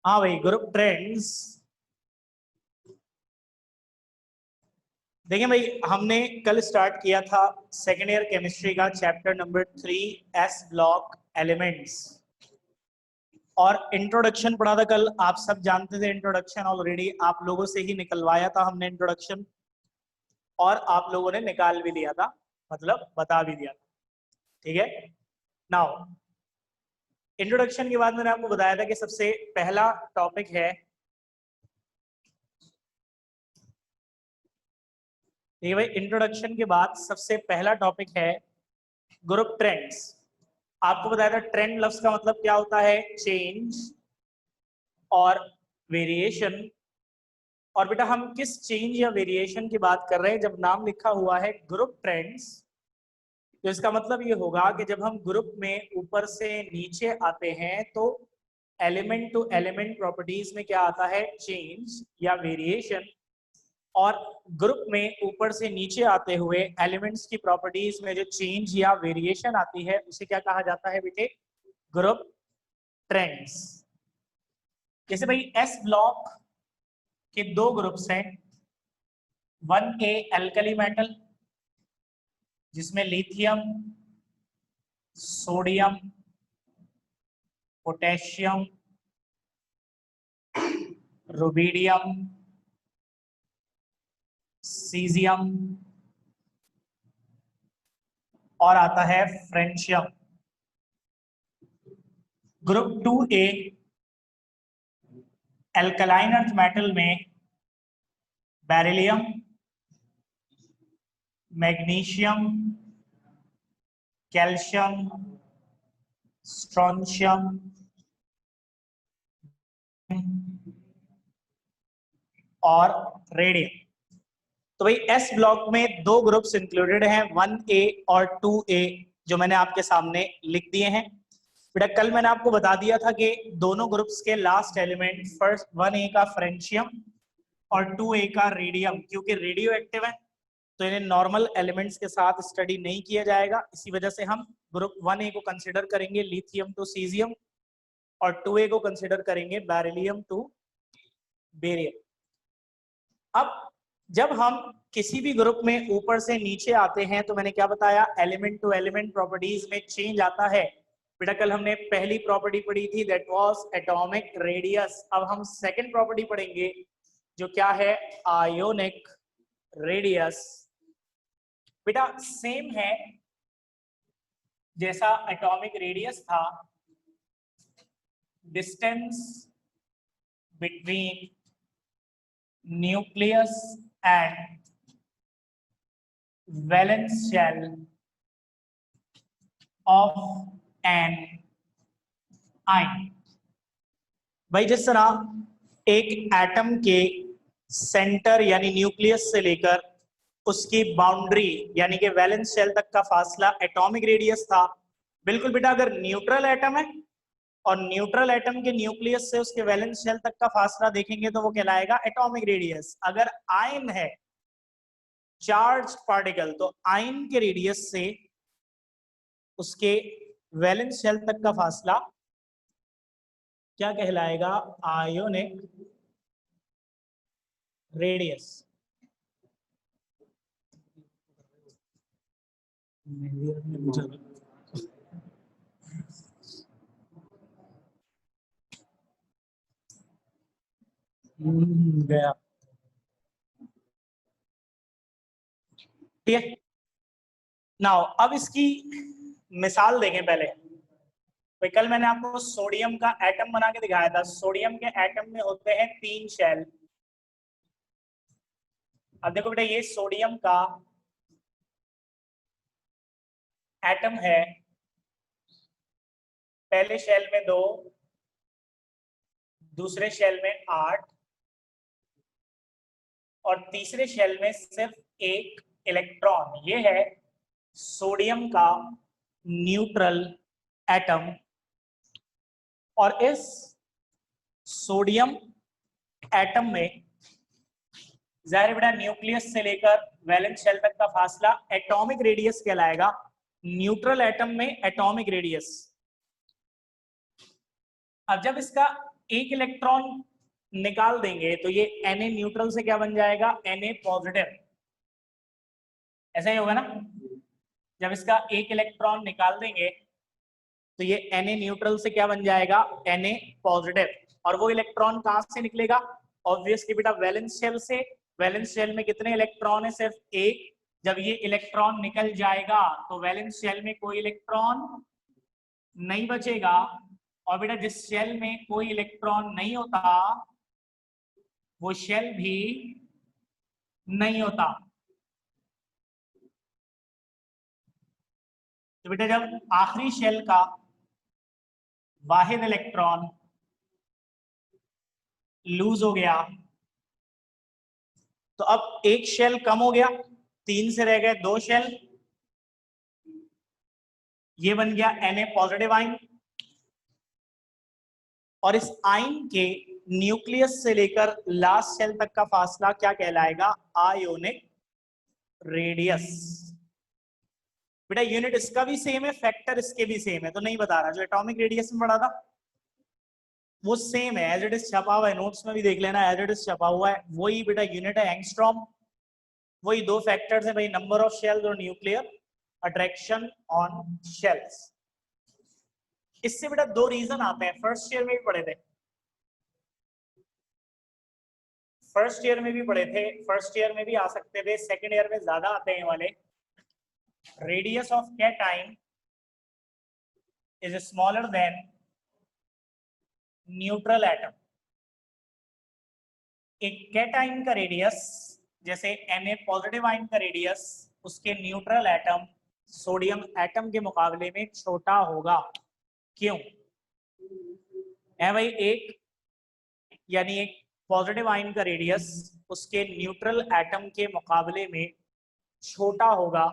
हाँ भाई, group trends. देखिए भाई, हमने कल स्टार्ट किया था सेकेंड ईयर केमिस्ट्री का chapter number 3 S block elements, और इंट्रोडक्शन पढ़ा था कल। आप सब जानते थे इंट्रोडक्शन, ऑलरेडी आप लोगों से ही निकलवाया था हमने इंट्रोडक्शन, और आप लोगों ने निकाल भी लिया था, मतलब बता भी दिया था। ठीक है। नाउ इंट्रोडक्शन के बाद मैंने आपको बताया था कि सबसे पहला टॉपिक है, ये भाई इंट्रोडक्शन के बाद सबसे पहला टॉपिक है ग्रुप ट्रेंड्स। आपको बताया था ट्रेंड लफ्ज का मतलब क्या होता है, चेंज और वेरिएशन। और बेटा हम किस चेंज या वेरिएशन की बात कर रहे हैं? जब नाम लिखा हुआ है ग्रुप ट्रेंड्स, तो इसका मतलब ये होगा कि जब हम ग्रुप में ऊपर से नीचे आते हैं तो एलिमेंट टू एलिमेंट प्रॉपर्टीज में क्या आता है, चेंज या वेरिएशन। और ग्रुप में ऊपर से नीचे आते हुए एलिमेंट्स की प्रॉपर्टीज में जो चेंज या वेरिएशन आती है उसे क्या कहा जाता है बेटे, ग्रुप ट्रेंड्स। जैसे भाई एस ब्लॉक के दो ग्रुप्स हैं, 1A एल्कली मेटल जिसमें lithium, sodium, potassium, rubidium, caesium और आता है francium. Group 2A alkaline earth metal में बेरिलियम, मैग्नीशियम, कैल्शियम, स्ट्रोंशियम और रेडियम। तो भाई एस ब्लॉक में दो ग्रुप्स इंक्लूडेड हैं, 1A और 2A, जो मैंने आपके सामने लिख दिए हैं। बेटा कल मैंने आपको बता दिया था कि दोनों ग्रुप्स के लास्ट एलिमेंट, फर्स्ट 1A का फ्रेंशियम और 2A का रेडियम, क्योंकि रेडियो एक्टिव है तो इन्हें नॉर्मल एलिमेंट्स के साथ स्टडी नहीं किया जाएगा। इसी वजह से हम ग्रुप 1A को कंसिडर करेंगे लिथियम टू सीजियम और 2A को कंसिडर करेंगे बेरिलियम टू बेरियम। अब जब हम किसी भी ग्रुप में ऊपर से नीचे आते हैं तो मैंने क्या बताया, एलिमेंट टू एलिमेंट प्रॉपर्टीज में चेंज आता है। बेटा कल हमने पहली प्रॉपर्टी पढ़ी थी, दैट वाज एटॉमिक रेडियस। अब हम सेकंड प्रॉपर्टी पढ़ेंगे जो क्या है, आयोनिक रेडियस। बेटा सेम है जैसा एटॉमिक रेडियस था, distance between nucleus and valence shell of an ion. भाई जिस तरह एक एटम के सेंटर यानी न्यूक्लियस से लेकर उसकी बाउंड्री यानी कि वैलेंस शेल तक का फासला एटॉमिक रेडियस था, बिल्कुल बेटा अगर न्यूट्रल एटम है और न्यूट्रल एटम के न्यूक्लियस से उसके वैलेंस शेल तक का फासला देखेंगे तो वो कहलाएगा एटॉमिक रेडियस। अगर आयन है, चार्ज पार्टिकल, तो आयन के रेडियस से उसके वैलेंस शेल तक का फासला क्या कहलाएगा, आयोनिक रेडियस। गया। ठीक है। नाउ अब इसकी मिसाल देखें पहले। तो कल मैंने आपको सोडियम का एटम बना के दिखाया था। सोडियम के एटम में होते हैं 3 शेल। अब देखो बेटा ये सोडियम का एटम है, पहले शेल में 2, दूसरे शेल में 8 और तीसरे शेल में सिर्फ 1 इलेक्ट्रॉन। ये है सोडियम का न्यूट्रल एटम। और इस सोडियम एटम में जाहिर बेटा न्यूक्लियस से लेकर वैलेंस शेल तक का फासला एटॉमिक रेडियस कहलाएगा। न्यूट्रल एटम में एटॉमिक रेडियस। अब जब इसका एक इलेक्ट्रॉन निकाल देंगे तो ये Na न्यूट्रल से क्या बन जाएगा, Na पॉजिटिव, ऐसा ही होगा ना। जब इसका एक इलेक्ट्रॉन निकाल देंगे तो ये Na न्यूट्रल से क्या बन जाएगा, Na पॉजिटिव। और वो इलेक्ट्रॉन कहां से निकलेगा, ऑब्वियसली बेटा वैलेंस शेल से। वैलेंस शेल में कितने इलेक्ट्रॉन है, सिर्फ एक। जब ये इलेक्ट्रॉन निकल जाएगा तो वैलेंस शेल में कोई इलेक्ट्रॉन नहीं बचेगा। और बेटा जिस शेल में कोई इलेक्ट्रॉन नहीं होता वो शेल भी नहीं होता। तो बेटा जब आखिरी शेल का वाहिद इलेक्ट्रॉन लूज हो गया तो अब एक शेल कम हो गया, 3 से रह गए 2 शेल, ये बन गया Na पॉजिटिव आयन। और इस आयन के न्यूक्लियस से लेकर लास्ट शेल तक का फासला क्या कहलाएगा, आयोनिक रेडियस। बेटा यूनिट इसका भी सेम है, फैक्टर इसके भी सेम है, तो नहीं बता रहा। जो एटॉमिक रेडियस में पढ़ा था वो सेम है, एज इट इज छपा हुआ है, नोट्स में भी देख लेना, एज इट इज छपा हुआ है। वही बेटा यूनिट है एंगस्ट्रॉम। वही 2 फैक्टर्स है भाई, नंबर ऑफ शेल्स और न्यूक्लियर अट्रैक्शन ऑन शेल्स। इससे बेटा 2 रीजन आते हैं, फर्स्ट ईयर में भी पढ़े थे, फर्स्ट ईयर में भी पढ़े थे, फर्स्ट ईयर में भी आ सकते थे, सेकंड ईयर में ज्यादा आते हैं वाले। Radius of cation is smaller than neutral atom. एक कैटाइन का रेडियस, जैसे Na पॉजिटिव आयन का रेडियस उसके न्यूट्रल एटम सोडियम एटम के मुकाबले में छोटा होगा। क्यों है भाई, एक यानी एक पॉजिटिव आयन का रेडियस उसके न्यूट्रल एटम के मुकाबले में छोटा होगा।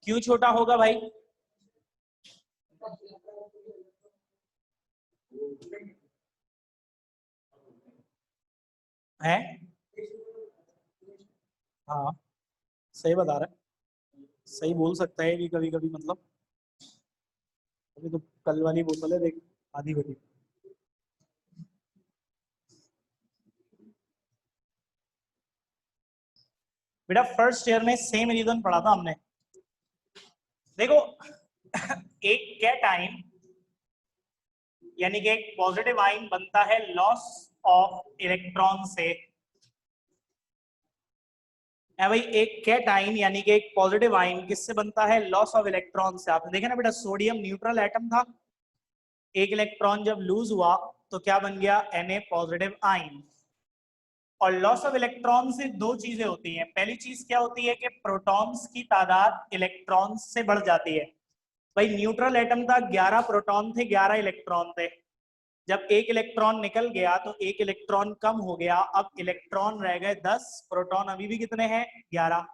क्यों छोटा होगा भाई, है? हाँ सही बता रहा है, सही बोल सकता है भी कभी कभी, मतलब अभी तो कल वाली बोतल है देख, आधी भरी। बेटा फर्स्ट ईयर में सेम रीजन पढ़ा था हमने। देखो एक कैटाइन यानी कि एक पॉजिटिव आयन बनता है लॉस ऑफ इलेक्ट्रॉन से। है भाई, एक कैटाइन यानी कि एक पॉजिटिव आयन किससे बनता है, लॉस ऑफ इलेक्ट्रॉन से। आपने देखा ना बेटा, सोडियम न्यूट्रल एटम था, एक इलेक्ट्रॉन जब लूज हुआ तो क्या बन गया, Na पॉजिटिव आयन। और लॉस ऑफ इलेक्ट्रॉन से 2 चीजें होती हैं। पहली चीज क्या होती है कि प्रोटॉन्स की तादाद इलेक्ट्रॉन्स से बढ़ जाती है। भाई न्यूट्रल एटम था, 11 प्रोटॉन थे, 11 इलेक्ट्रॉन थे। जब एक इलेक्ट्रॉन निकल गया तो एक इलेक्ट्रॉन कम हो गया, अब इलेक्ट्रॉन रह गए 10, प्रोटॉन अभी भी कितने हैं, 11।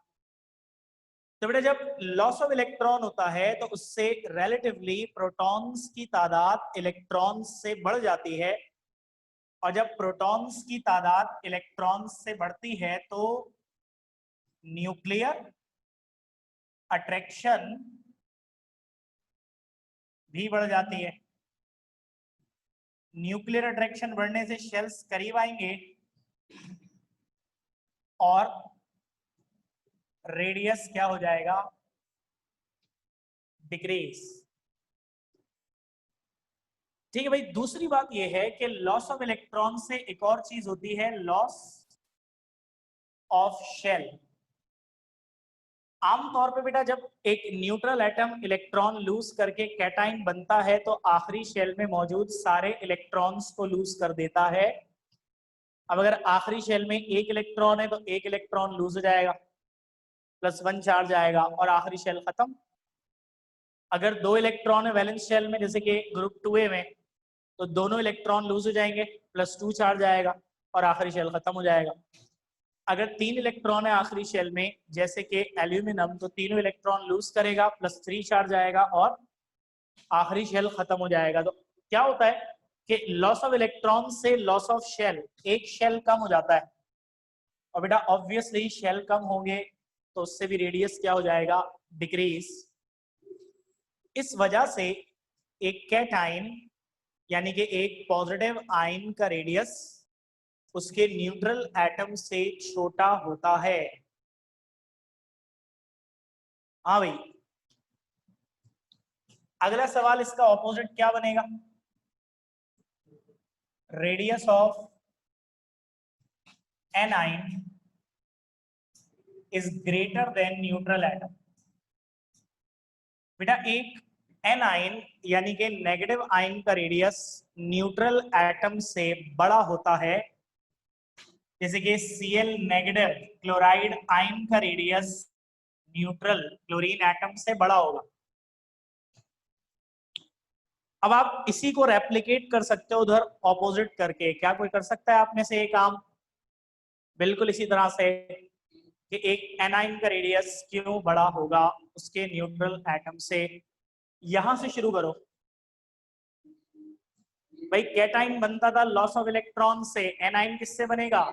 तो बेटा जब लॉस ऑफ इलेक्ट्रॉन होता है तो उससे रिलेटिवली प्रोटॉन्स की तादाद इलेक्ट्रॉन्स से बढ़ जाती है। और जब प्रोटॉन्स की तादाद इलेक्ट्रॉन्स से बढ़ती है तो न्यूक्लियर अट्रैक्शन भी बढ़ जाती है। न्यूक्लियर अट्रैक्शन बढ़ने से शेल्स करीब आएंगे और रेडियस क्या हो जाएगा, डिक्रीज। ठीक है भाई, दूसरी बात यह है कि लॉस ऑफ इलेक्ट्रॉन से एक और चीज होती है, लॉस ऑफ शेल। आमतौर पे बेटा जब एक न्यूट्रल एटम इलेक्ट्रॉन लूज करके कैटाइन बनता है तो आखिरी शेल में मौजूद सारे इलेक्ट्रॉन्स को लूज कर देता है। अब अगर आखिरी शेल में एक इलेक्ट्रॉन है तो एक इलेक्ट्रॉन लूज हो जाएगा, +1 चार्ज आएगा और आखिरी शेल खत्म। अगर 2 इलेक्ट्रॉन है वैलेंस शेल में, जैसे कि ग्रुप 2A में, तो दोनों इलेक्ट्रॉन लूज हो जाएंगे, +2 चार्ज आएगा और आखिरी शेल खत्म हो जाएगा। अगर 3 इलेक्ट्रॉन है आखिरी शेल में, जैसे कि एल्यूमिनियम, तो तीनों इलेक्ट्रॉन लूज करेगा, +3 चार्ज आएगा और आखिरी शेल खत्म हो जाएगा। तो क्या होता है कि लॉस ऑफ इलेक्ट्रॉन से लॉस ऑफ शेल, एक शेल कम हो जाता है। और बेटा ऑब्वियसली शेल कम होंगे तो उससे भी रेडियस क्या हो जाएगा, डिक्रीज। इस वजह से एक कैटाइन यानी कि एक पॉजिटिव आयन का रेडियस उसके न्यूट्रल एटम से छोटा होता है। हाँ भाई, अगला सवाल इसका ऑपोजिट क्या बनेगा? Radius of an ion is greater than neutral atom. बेटा एक एन आयन यानी कि नेगेटिव आयन का रेडियस न्यूट्रल एटम से बड़ा होता है, जैसे कि Cl नेगेटिव क्लोराइड आयन का रेडियस न्यूट्रल क्लोरीन एटम से बड़ा होगा। अब आप इसी को रेप्लिकेट कर सकते हो उधर ऑपोजिट करके। क्या कोई कर सकता है आप में से ये काम? बिल्कुल इसी तरह से कि एक एनाइन का रेडियस क्यों बड़ा होगा उसके न्यूट्रल एटम से। यहां से शुरू करो भाई। कैटाइन बनता था लॉस ऑफ इलेक्ट्रॉन से, एनाइन किससे बनेगा?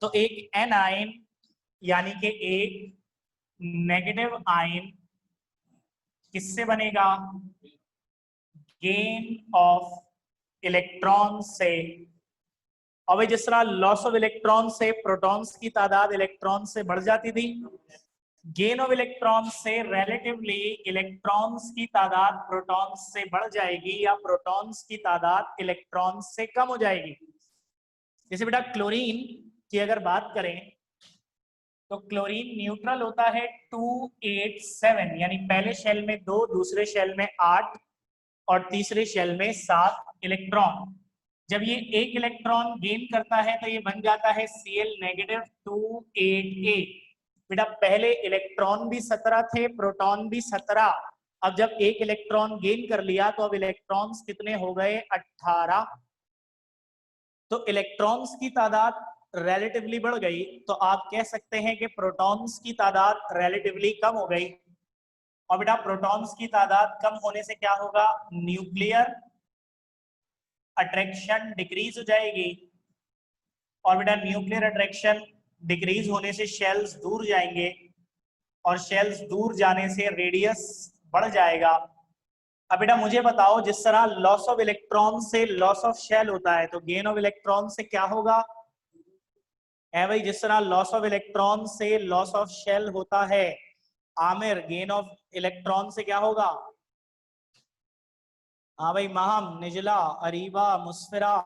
तो एक एनाइन यानी कि एक नेगेटिव आयन किससे बनेगा? गेन ऑफ इलेक्ट्रॉन से। और जिस तरह लॉस ऑफ इलेक्ट्रॉन से प्रोटॉन्स की तादाद इलेक्ट्रॉन से बढ़ जाती थी, गेन ऑफ इलेक्ट्रॉन से रिलेटिवली इलेक्ट्रॉन्स की तादाद प्रोटॉन्स से बढ़ जाएगी या प्रोटॉन्स की तादाद इलेक्ट्रॉन्स से कम हो जाएगी। जैसे बेटा क्लोरीन की अगर बात करें तो क्लोरीन न्यूट्रल होता है 287, यानी पहले शेल में 2, दूसरे शेल में 8 और तीसरे शेल में 7 इलेक्ट्रॉन। जब ये एक इलेक्ट्रॉन गेन करता है तो ये बन जाता है Cl नेगेटिव 288। बेटा पहले इलेक्ट्रॉन भी 17 थे, प्रोटॉन भी 17। अब जब एक इलेक्ट्रॉन गेन कर लिया तो अब इलेक्ट्रॉन्स कितने हो गए? 18। तो इलेक्ट्रॉन्स की तादाद रिलेटिवली बढ़ गई, तो आप कह सकते हैं कि प्रोटॉन्स की तादाद रिलेटिवली कम हो गई। और बेटा प्रोटॉन्स की तादाद कम होने से क्या होगा? न्यूक्लियर अट्रैक्शन डिक्रीज हो जाएगी। और बेटा न्यूक्लियर अट्रैक्शन डिक्रीज होने से शेल्स दूर जाएंगे और शेल्स दूर जाने से रेडियस बढ़ जाएगा। अब बेटा मुझे बताओ, जिस तरह लॉस ऑफ इलेक्ट्रॉन से लॉस ऑफ शेल होता है तो गेन ऑफ इलेक्ट्रॉन से क्या होगा? है भाई, जिस तरह लॉस ऑफ इलेक्ट्रॉन से लॉस ऑफ शेल होता है, आमिर गेन ऑफ इलेक्ट्रॉन से क्या होगा? हाँ भाई, महम, निजला, अरीबा, मुस्फिरा।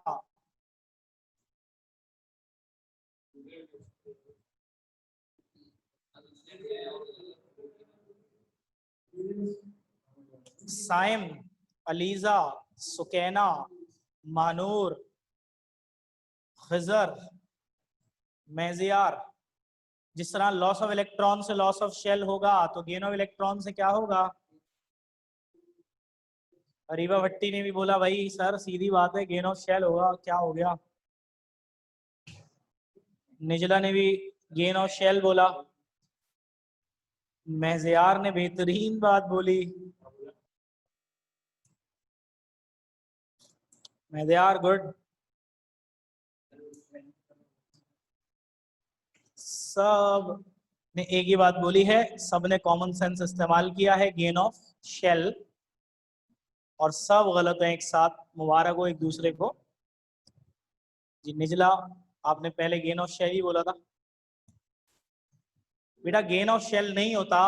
साइम, अलीजा, सुकैना, मानूर, खजर, मेजियार। जिस तरह लॉस ऑफ इलेक्ट्रॉन से लॉस ऑफ शेल होगा तो गेन ऑफ इलेक्ट्रॉन से क्या होगा? अरीबा भट्टी ने भी बोला भाई सर सीधी बात है, गेन ऑफ शेल होगा। क्या हो गया? निजला ने भी गेन ऑफ शेल बोला। मेजियार ने बेहतरीन बात बोली। मेजियार गुड। सब ने एक ही बात बोली है, सब ने कॉमन सेंस इस्तेमाल किया है, गेन ऑफ शेल। और सब गलत है एक साथ। मुबारक हो एक दूसरे को। जी निजला, आपने पहले गेन ऑफ शेल ही बोला था। बेटा गेन ऑफ शेल नहीं होता,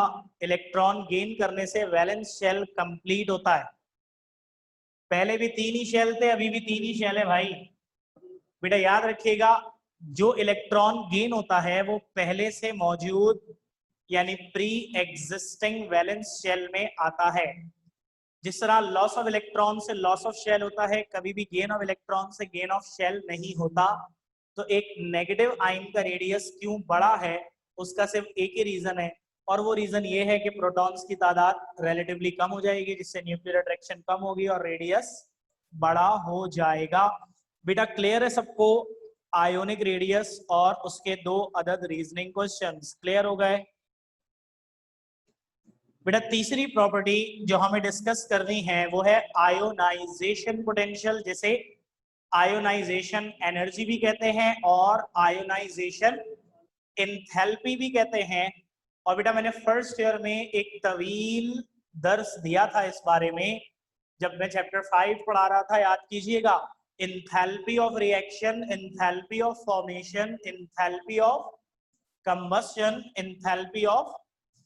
इलेक्ट्रॉन गेन करने से वैलेंस शेल कंप्लीट होता है। पहले भी 3 ही शेल थे, अभी भी 3 ही शेल है भाई। बेटा याद रखिएगा, जो इलेक्ट्रॉन गेन होता है वो पहले से मौजूद यानी प्री एग्जिस्टिंग वैलेंस शेल में आता है। जिस तरह लॉस ऑफ इलेक्ट्रॉन से लॉस ऑफ शेल होता है, कभी भी गेन ऑफ इलेक्ट्रॉन से गेन ऑफ शेल नहीं होता। तो एक नेगेटिव आयन का रेडियस क्यों बड़ा है उसका सिर्फ एक ही रीजन है, और वो रीजन ये है कि प्रोटॉन्स की तादाद रिलेटिवली कम हो जाएगी, जिससे न्यूक्लियर अट्रैक्शन कम होगी और रेडियस बड़ा हो जाएगा। बेटा क्लियर है सबको? आयोनिक रेडियस और उसके 2 अदद रीजनिंग क्वेश्चंस क्लियर हो गए? बेटा तीसरी प्रॉपर्टी जो हमें डिस्कस करनी है वो है आयोनाइजेशन पोटेंशियल, जिसे आयोनाइजेशन एनर्जी भी कहते हैं और आयोनाइजेशन एंथैल्पी भी कहते हैं। और बेटा मैंने फर्स्ट ईयर में एक तवील दर्स दिया था इस बारे में जब मैं चैप्टर 5 पढ़ा रहा था, याद कीजिएगा, enthalpy of reaction, enthalpy of formation, enthalpy of combustion, enthalpy of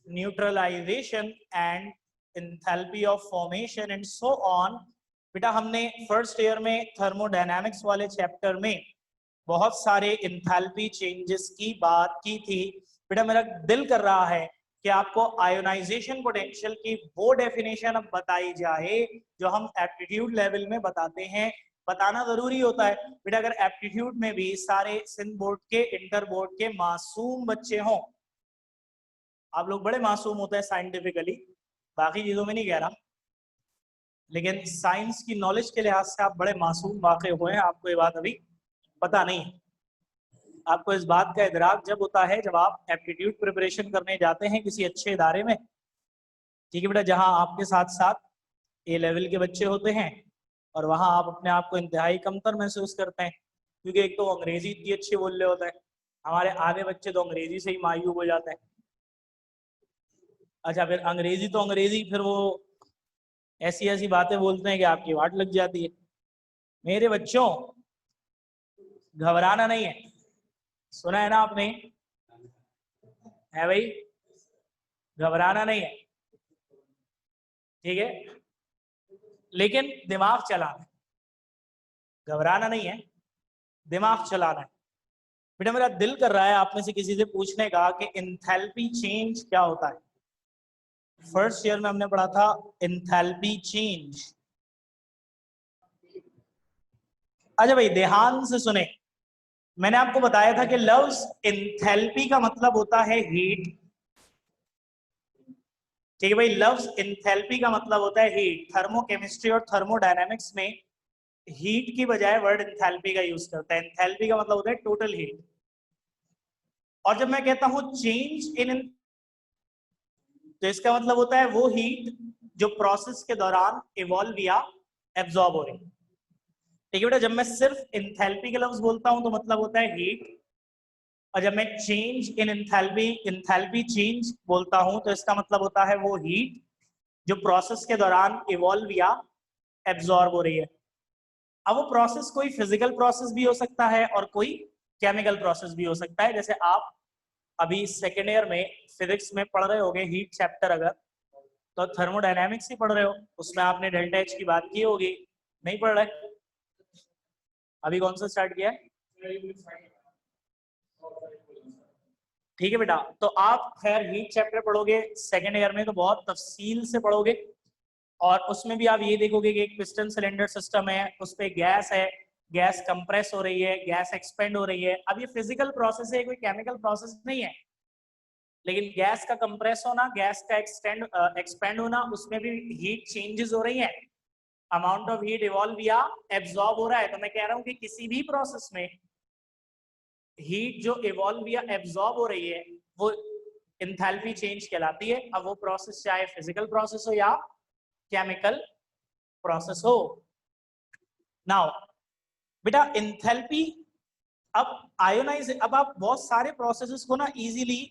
neutralization and enthalpy of formation and so on. बेटा हमने फर्स्ट ईयर में थर्मोडायनामिक्स वाले चैप्टर में बहुत सारे इंथैल्पी चेंजेस की बात की थी। बेटा मेरा दिल कर रहा है कि आपको आयोनाइजेशन पोटेंशियल की वो डेफिनेशन अब बताई जाए जो हम एप्टीट्यूड लेवल में बताते हैं। बताना जरूरी होता है बेटा, अगर एप्टीट्यूड में भी सारे सिंध बोर्ड के, इंटर बोर्ड के मासूम बच्चे हों, आप लोग बड़े मासूम होते हैं साइंटिफिकली, बाकी चीजों में नहीं कह रहा, लेकिन साइंस की नॉलेज के लिहाज से आप बड़े मासूम वाकई हुए हैं, आपको ये बात अभी पता नहीं है। आपको इस बात का इदराक जब होता है जब आप एप्टीट्यूड प्रिपरेशन करने जाते हैं किसी अच्छे इदारे में, ठीक है बेटा, जहां आपके साथ साथ ए लेवल के बच्चे होते हैं और वहां आप अपने आप को इंतहाई कमतर महसूस करते हैं, क्योंकि एक तो अंग्रेजी इतनी अच्छी बोल रहे होते हैं, हमारे आधे बच्चे तो अंग्रेजी से ही मायूब हो जाते हैं। अच्छा फिर अंग्रेजी तो अंग्रेजी, फिर वो ऐसी ऐसी बातें बोलते हैं कि आपकी वाट लग जाती है। मेरे बच्चों, घबराना नहीं है, सुना है ना आपने, है भाई, घबराना नहीं है, ठीक है, लेकिन दिमाग चलाना है, घबराना नहीं है, दिमाग चलाना है। बेटा मेरा दिल कर रहा है आप में से किसी से पूछने का कि इंथैल्पी चेंज क्या होता है। फर्स्ट ईयर में हमने पढ़ा था इंथैल्पी चेंज। अच्छा भाई ध्यान से सुने, मैंने आपको बताया था कि लफ्ज इंथैल्पी का मतलब होता है हीट, ठीक है भाई, लफ्ज इंथैल्पी का मतलब होता है हीट। थर्मोकेमिस्ट्री और थर्मोडायनेमिक्स में हीट की बजाय वर्ड इंथैल्पी का यूज करता है। इंथैल्पी का मतलब होता है टोटल हीट। और जब मैं कहता हूं चेंज इन, तो इसका मतलब होता है वो हीट जो प्रोसेस के दौरान इवॉल्व या एब्जॉर्ब हो रही है। ठीक है बेटा, जब मैं सिर्फ इंथैल्पी के लफ्ज बोलता हूं तो मतलब होता है हीट, और जब मैं change in enthalpy, enthalpy change बोलता हूं तो इसका मतलब होता है वो हीट जो प्रोसेस के दौरान इवॉल्व या एब्जॉर्ब हो रही है। अब वो प्रोसेस कोई फिजिकल प्रोसेस भी हो सकता है और कोई केमिकल प्रोसेस भी हो सकता है। जैसे आप अभी सेकेंड ईयर में फिजिक्स में पढ़ रहे होगे हीट चैप्टर, अगर तो थर्मोडायनेमिक्स ही पढ़ रहे हो, उसमें आपने डेल्टा एच की बात की होगी, नहीं पढ़ रहे? अभी कौन सा स्टार्ट किया है? ठीक है बेटा, तो आप खैर हीट चैप्टर पढ़ोगे सेकेंड ईयर में तो बहुत तफसील से पढ़ोगे, और उसमें भी आप ये देखोगे कि एक पिस्टन सिलेंडर सिस्टम है, उस पर गैस है, गैस कंप्रेस हो रही है, गैस एक्सपेंड हो रही है। अब ये फिजिकल प्रोसेस है, कोई केमिकल प्रोसेस नहीं है, लेकिन गैस का कंप्रेस होना, गैस का एक्सपेंड होना, उसमें भी हीट चेंजेस हो रही है, अमाउंट ऑफ हीट इवॉल्व या एब्जॉर्ब हो रहा है। तो मैं कह रहा हूं कि किसी भी प्रोसेस में हीट जो इवॉल्व या एब्जॉर्ब हो रही है वो इंथैल्पी चेंज कहलाती है। अब वो प्रोसेस चाहे फिजिकल प्रोसेस हो या केमिकल प्रोसेस हो। नाउ बेटा इंथैल्पी, अब आयोनाइज, अब आप बहुत सारे प्रोसेसेस को ना इजीली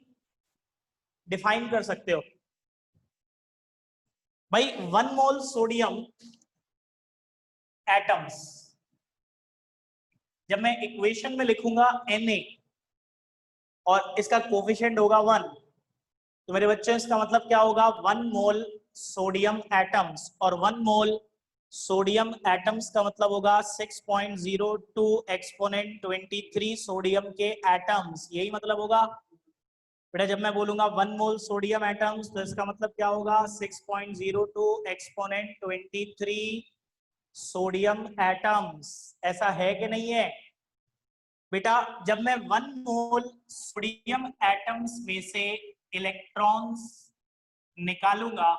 डिफाइन कर सकते हो भाई। 1 मोल सोडियम एटम्स, जब मैं इक्वेशन में लिखूंगा Na और इसका कोफिशिएंट होगा 1, तो मेरे बच्चों इसका मतलब क्या होगा, 1 मोल सोडियम एटम्स, और 1 मोल सोडियम एटम्स का मतलब होगा 6.02 एक्सपोनेंट 23 सोडियम के एटम्स, यही मतलब होगा बेटा। जब मैं बोलूंगा 1 मोल सोडियम एटम्स तो इसका मतलब क्या होगा, 6.02 एक्सपोनेंट 23 सोडियम एटम्स। ऐसा है कि नहीं है बेटा? जब मैं 1 मोल सोडियम एटम्स में से इलेक्ट्रॉन्स निकालूंगा,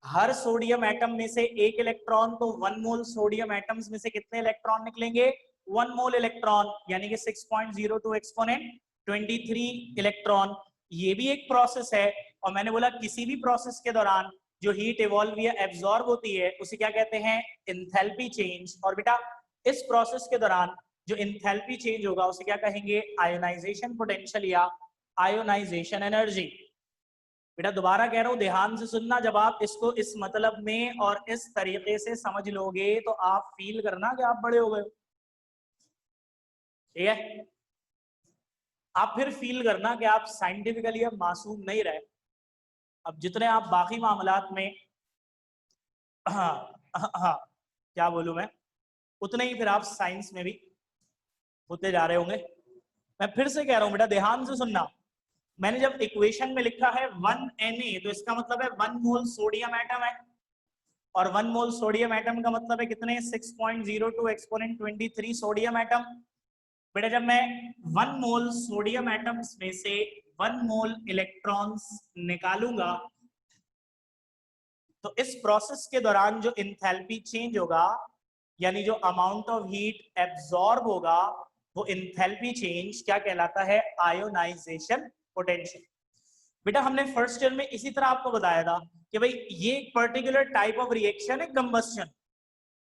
हर सोडियम एटम में से एक इलेक्ट्रॉन, तो 1 मोल सोडियम एटम्स में से कितने इलेक्ट्रॉन निकलेंगे, 1 मोल इलेक्ट्रॉन, यानी कि 6.02 एक्सपोनेंट 23 इलेक्ट्रॉन। ये भी एक प्रोसेस है, और मैंने बोला किसी भी प्रोसेस के दौरान जो हीट इवॉल्व या एब्जॉर्ब होती है उसे क्या कहते हैं, इंथैल्पी चेंज। और बेटा इस प्रोसेस के दौरान जो इंथैल्पी चेंज होगा उसे क्या कहेंगे, आयोनाइजेशन पोटेंशियल या आयोनाइजेशन एनर्जी। बेटा दोबारा कह रहा हूं, ध्यान से सुनना। जब आप इसको इस मतलब में और इस तरीके से समझ लोगे तो आप फील करना कि आप बड़े हो गए, ठीक है। आप फिर फील करना कि आप साइंटिफिकली अब मासूम नहीं रहे। अब जितने आप बाकी मामलात में हाँ हाँ क्या बोलूं मैं, उतने ही फिर आप साइंस में भी होते जा रहे होंगे। मैं फिर से कह रहा हूं बेटा ध्यान से सुनना। मैंने जब इक्वेशन में लिखा है 1Na तो इसका मतलब है 1 मोल सोडियम एटम है, और 1 मोल सोडियम एटम का मतलब है कितने, 6.02 एक्सपोनेंट 23 सोडियम एटम। बेटा जब मैं 1 मोल सोडियम एटम्स में से 1 मोल इलेक्ट्रॉन्स निकालूंगा तो इस प्रोसेस के दौरान जो इंथैल्पी चेंज होगा, यानी जो अमाउंट ऑफ हीट एब्जॉर्ब होगा, वो इंथैल्पी चेंज क्या कहलाता है, आयोनाइजेशन पोटेंशियल। बेटा हमने फर्स्ट ईयर में इसी तरह आपको बताया था कि भाई ये एक पर्टिकुलर टाइप ऑफ रिएक्शन है कंबस्शन।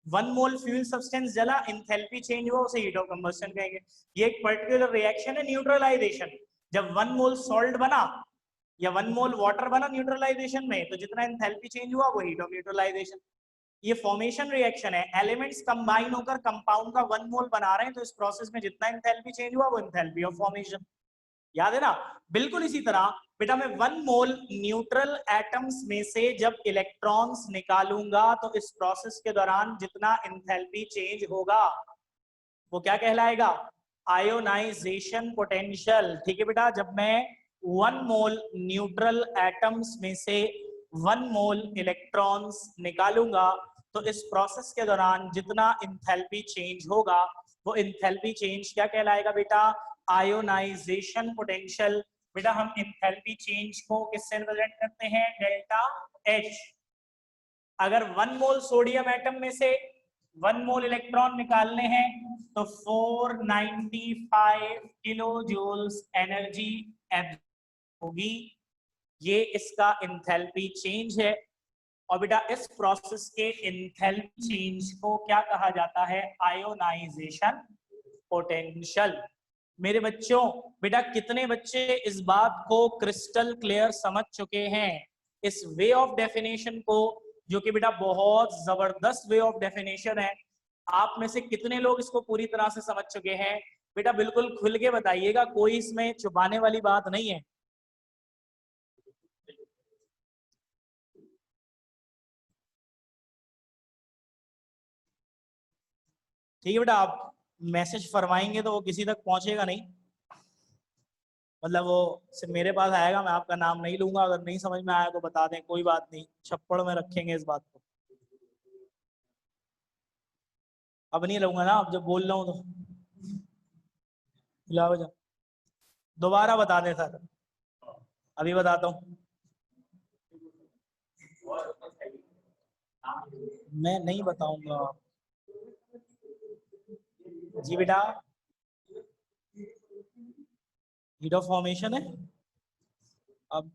1 मोल फ्यूल सब्सटेंस जला, इंथैल्पी चेंज हुआ, उसे हीट ऑफ कंबस्शन कहेंगे। ये एक पर्टिकुलर रिएक्शन है न्यूट्रलाइजेशन। जब 1 मोल सॉल्ट बना या 1 मोल वाटर बना न्यूट्रलाइजेशन में, तो जितना एंथैल्पी चेंज हुआ वो हीट ऑफ न्यूट्रलाइजेशन। ये फॉर्मेशन रिएक्शन है, एलिमेंट्स कंबाइन होकर कंपाउंड का 1 मोल बना रहे हैं, तो इस प्रोसेस में जितना एंथैल्पी चेंज हुआ वो एंथैल्पी ऑफ फॉर्मेशन। याद है ना। बिल्कुल इसी तरह बेटा मैं 1 मोल न्यूट्रल एटम्स में से जब इलेक्ट्रॉन्स निकालूंगा तो इस प्रोसेस के दौरान जितना एंथैल्पी चेंज होगा वो क्या कहलाएगा, आयोनाइजेशन पोटेंशियल। ठीक है बेटा, जब मैं 1 मोल न्यूट्रल एटम्स में से 1 मोल इलेक्ट्रॉन्स निकालूंगा तो इस प्रोसेस के दौरान जितना इंथैल्पी चेंज होगा वो इंथैल्पी चेंज क्या कहलाएगा बेटा, आयोनाइजेशन पोटेंशियल। बेटा हम इंथैल्पी चेंज को किससे रिप्रेजेंट करते हैं, डेल्टा एच। अगर 1 मोल सोडियम एटम में से 1 मोल इलेक्ट्रॉन निकालने हैं तो 495 किलो जूल्स एनर्जी होगी। ये इसका इंथैल्पी चेंज है। और बेटा इस प्रोसेस के इंथैल्पी चेंज को क्या कहा जाता है, आयोनाइजेशन पोटेंशियल। मेरे बच्चों, बेटा कितने बच्चे इस बात को क्रिस्टल क्लियर समझ चुके हैं, इस वे ऑफ डेफिनेशन को, जो कि बेटा बहुत जबरदस्त वे ऑफ डेफिनेशन है। आप में से कितने लोग इसको पूरी तरह से समझ चुके हैं? बेटा बिल्कुल खुल के बताइएगा, कोई इसमें छुपाने वाली बात नहीं है। ठीक है बेटा, आप मैसेज फरमाएंगे तो वो किसी तक पहुंचेगा नहीं, मतलब वो सिर्फ मेरे पास आएगा, मैं आपका नाम नहीं लूंगा। अगर नहीं समझ में आया तो बता दें, कोई बात नहीं, छप्पड़ में रखेंगे इस बात को। अब नहीं लूंगा ना, अब जब बोल रहा हूँ तो दोबारा बता दें सर, अभी बताता हूँ। मैं नहीं बताऊंगा जी बेटा, हीट ऑफ फॉर्मेशन है। अब